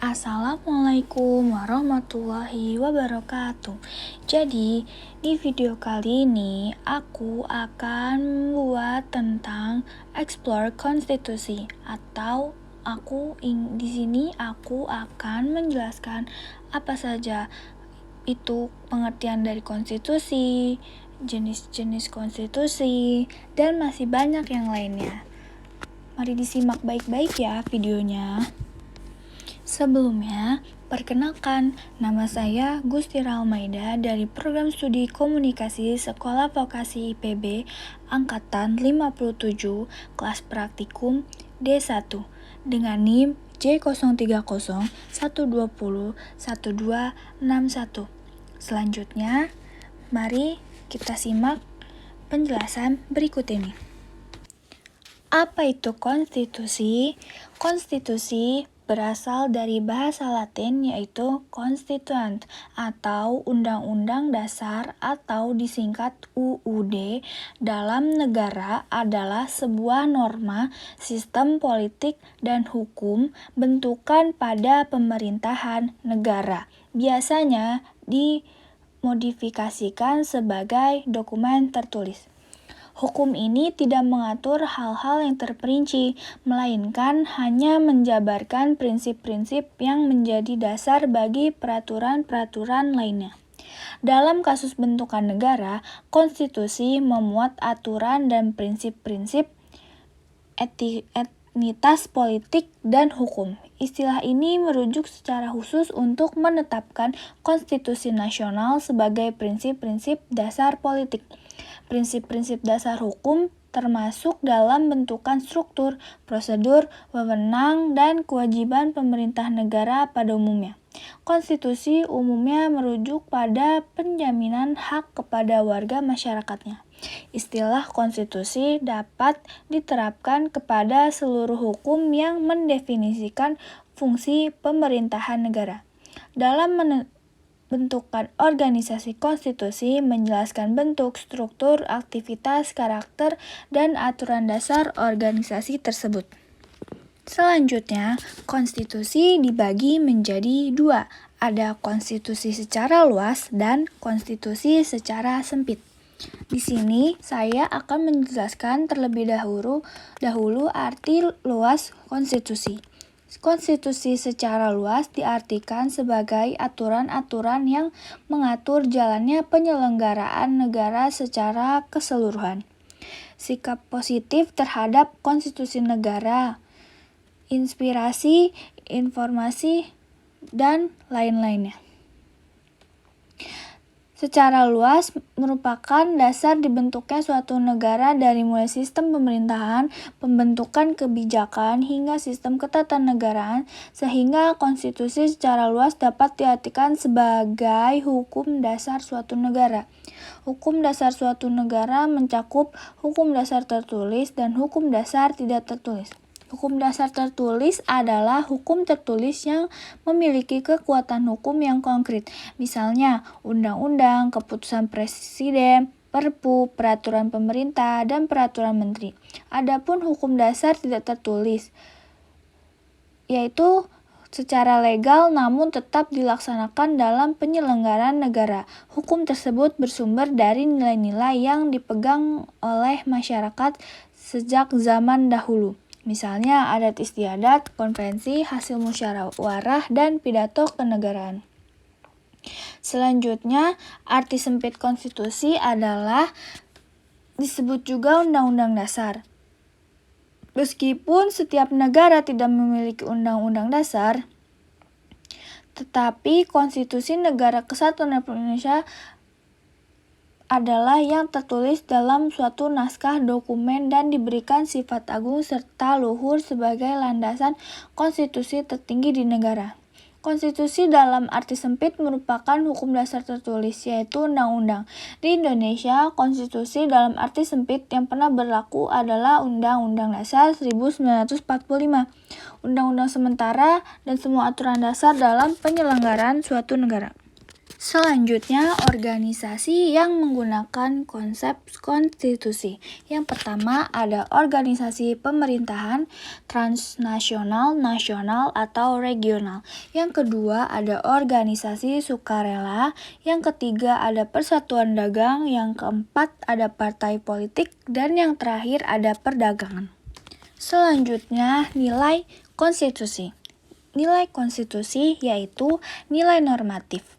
Assalamualaikum warahmatullahi wabarakatuh. Jadi, di video kali ini aku akan membuat tentang explore konstitusi atau di sini aku akan menjelaskan apa saja itu pengertian dari konstitusi, jenis-jenis konstitusi, dan masih banyak yang lainnya. Mari disimak baik-baik ya videonya. Sebelumnya, perkenalkan, nama saya Gustira Almaida dari Program Studi Komunikasi Sekolah Vokasi IPB Angkatan 57, kelas praktikum D1, dengan NIM J03012011261. Selanjutnya, mari kita simak penjelasan berikut ini. Apa itu konstitusi? Konstitusi berasal dari bahasa Latin yaitu constituant atau Undang-Undang Dasar atau disingkat UUD. Dalam negara adalah sebuah norma, sistem politik dan hukum bentukan pada pemerintahan negara. Biasanya dimodifikasikan sebagai dokumen tertulis. Hukum ini tidak mengatur hal-hal yang terperinci, melainkan hanya menjabarkan prinsip-prinsip yang menjadi dasar bagi peraturan-peraturan lainnya. Dalam kasus bentukan negara, konstitusi memuat aturan dan prinsip-prinsip entitas politik dan hukum. Istilah ini merujuk secara khusus untuk menetapkan konstitusi nasional sebagai prinsip-prinsip dasar politik. Prinsip-prinsip dasar hukum termasuk dalam bentukan struktur, prosedur, wewenang, dan kewajiban pemerintah negara pada umumnya. Konstitusi umumnya merujuk pada penjaminan hak kepada warga masyarakatnya. Istilah konstitusi dapat diterapkan kepada seluruh hukum yang mendefinisikan fungsi pemerintahan negara. Dalam bentukan organisasi konstitusi menjelaskan bentuk, struktur, aktivitas, karakter, dan aturan dasar organisasi tersebut. Selanjutnya, konstitusi dibagi menjadi dua. Ada konstitusi secara luas dan konstitusi secara sempit. Di sini saya akan menjelaskan terlebih dahulu arti luas konstitusi. Konstitusi secara luas diartikan sebagai aturan-aturan yang mengatur jalannya penyelenggaraan negara secara keseluruhan. Sikap positif terhadap konstitusi negara, inspirasi, informasi, dan lain-lainnya. Secara luas merupakan dasar dibentuknya suatu negara dari mulai sistem pemerintahan, pembentukan kebijakan, hingga sistem ketatanegaraan, sehingga konstitusi secara luas dapat diartikan sebagai hukum dasar suatu negara. Hukum dasar suatu negara mencakup hukum dasar tertulis dan hukum dasar tidak tertulis. Hukum dasar tertulis adalah hukum tertulis yang memiliki kekuatan hukum yang konkret. Misalnya, undang-undang, keputusan presiden, perpu, peraturan pemerintah, dan peraturan menteri. Adapun hukum dasar tidak tertulis, yaitu secara legal namun tetap dilaksanakan dalam penyelenggaraan negara. Hukum tersebut bersumber dari nilai-nilai yang dipegang oleh masyarakat sejak zaman dahulu. Misalnya adat istiadat, konvensi, hasil musyawarah, dan pidato kenegaraan. Selanjutnya, arti sempit konstitusi adalah disebut juga undang-undang dasar. Meskipun setiap negara tidak memiliki undang-undang dasar, tetapi konstitusi negara kesatuan Republik Indonesia adalah yang tertulis dalam suatu naskah dokumen dan diberikan sifat agung serta luhur sebagai landasan konstitusi tertinggi di negara. Konstitusi dalam arti sempit merupakan hukum dasar tertulis, yaitu undang-undang. Di Indonesia, konstitusi dalam arti sempit yang pernah berlaku adalah Undang-Undang Dasar 1945, Undang-Undang Sementara, dan semua aturan dasar dalam penyelenggaraan suatu negara. Selanjutnya, organisasi yang menggunakan konsep konstitusi. Yang pertama ada organisasi pemerintahan transnasional, nasional, atau regional. Yang kedua ada organisasi sukarela. Yang ketiga ada persatuan dagang. Yang keempat ada partai politik. Dan yang terakhir ada perdagangan. Selanjutnya, nilai konstitusi. Nilai konstitusi yaitu nilai normatif.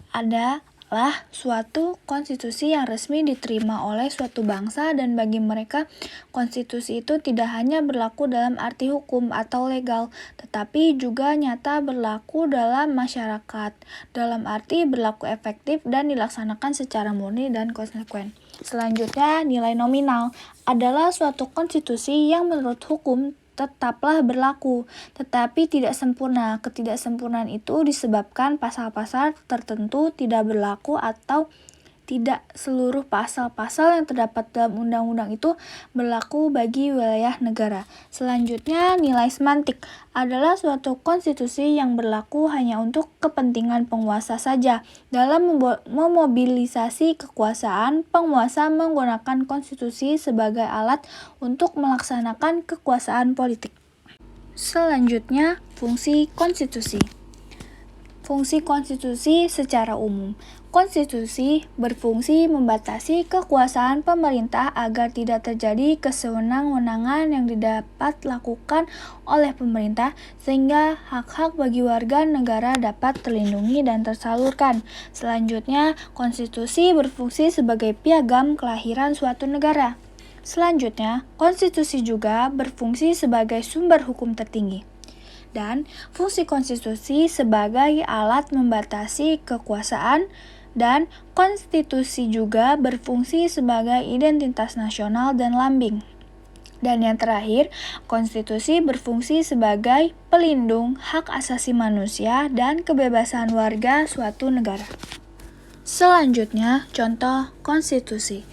Adalah suatu konstitusi yang resmi diterima oleh suatu bangsa, dan bagi mereka konstitusi itu tidak hanya berlaku dalam arti hukum atau legal, tetapi juga nyata berlaku dalam masyarakat, dalam arti berlaku efektif dan dilaksanakan secara murni dan konsekuen. Selanjutnya, nilai nominal adalah suatu konstitusi yang menurut hukum tetaplah berlaku, tetapi tidak sempurna. Ketidaksempurnaan itu disebabkan pasal-pasal tertentu tidak berlaku atau tidak seluruh pasal-pasal yang terdapat dalam undang-undang itu berlaku bagi wilayah negara. Selanjutnya, nilai semantik adalah suatu konstitusi yang berlaku hanya untuk kepentingan penguasa saja. Dalam memobilisasi kekuasaan, penguasa menggunakan konstitusi sebagai alat untuk melaksanakan kekuasaan politik. Selanjutnya, fungsi konstitusi. Fungsi konstitusi secara umum. Konstitusi berfungsi membatasi kekuasaan pemerintah agar tidak terjadi kesewenang-wenangan yang didapat lakukan oleh pemerintah, sehingga hak-hak bagi warga negara dapat terlindungi dan tersalurkan. Selanjutnya, konstitusi berfungsi sebagai piagam kelahiran suatu negara. Selanjutnya, konstitusi juga berfungsi sebagai sumber hukum tertinggi. Dan fungsi konstitusi sebagai alat membatasi kekuasaan, dan konstitusi juga berfungsi sebagai identitas nasional dan lambing. Dan yang terakhir, konstitusi berfungsi sebagai pelindung hak asasi manusia dan kebebasan warga suatu negara. Selanjutnya, contoh konstitusi.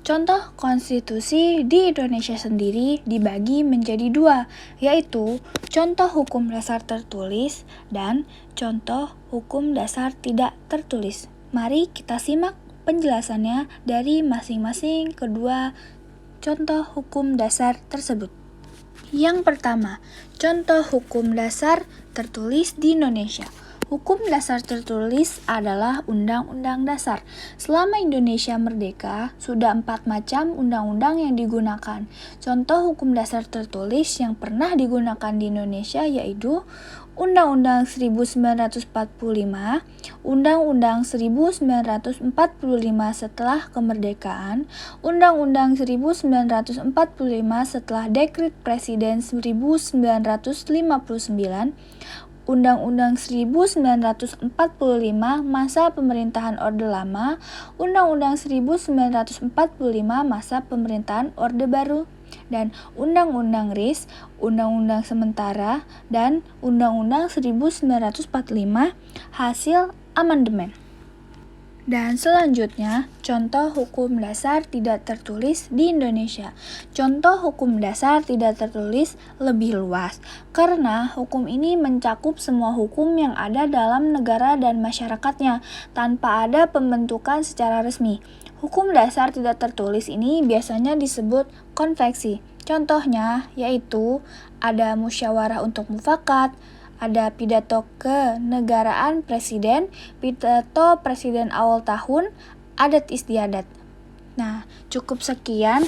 Contoh konstitusi di Indonesia sendiri dibagi menjadi dua, yaitu contoh hukum dasar tertulis dan contoh hukum dasar tidak tertulis. Mari kita simak penjelasannya dari masing-masing kedua contoh hukum dasar tersebut. Yang pertama, contoh hukum dasar tertulis di Indonesia. Hukum dasar tertulis adalah Undang-Undang Dasar. Selama Indonesia merdeka, sudah 4 macam undang-undang yang digunakan. Contoh hukum dasar tertulis yang pernah digunakan di Indonesia yaitu Undang-Undang 1945, Undang-Undang 1945 setelah kemerdekaan, Undang-Undang 1945 setelah Dekret Presiden 1959, Undang-Undang 1945 masa pemerintahan Orde Lama, Undang-Undang 1945 masa pemerintahan Orde Baru, dan Undang-Undang RIS, Undang-Undang Sementara, dan Undang-Undang 1945 hasil amandemen. Dan selanjutnya, contoh hukum dasar tidak tertulis di Indonesia. Contoh hukum dasar tidak tertulis lebih luas, karena hukum ini mencakup semua hukum yang ada dalam negara dan masyarakatnya, tanpa ada pembentukan secara resmi. Hukum dasar tidak tertulis ini biasanya disebut konvensi. Contohnya yaitu ada musyawarah untuk mufakat, ada pidato kenegaraan presiden, pidato presiden awal tahun, adat istiadat. Nah, cukup sekian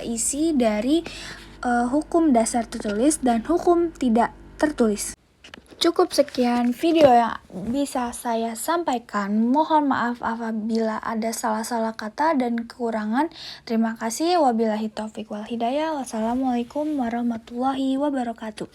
isi dari hukum dasar tertulis dan hukum tidak tertulis. Cukup sekian video yang bisa saya sampaikan. Mohon maaf apabila ada salah-salah kata dan kekurangan. Terima kasih. Wabillahi taufiq wal hidayah. Wassalamualaikum warahmatullahi wabarakatuh.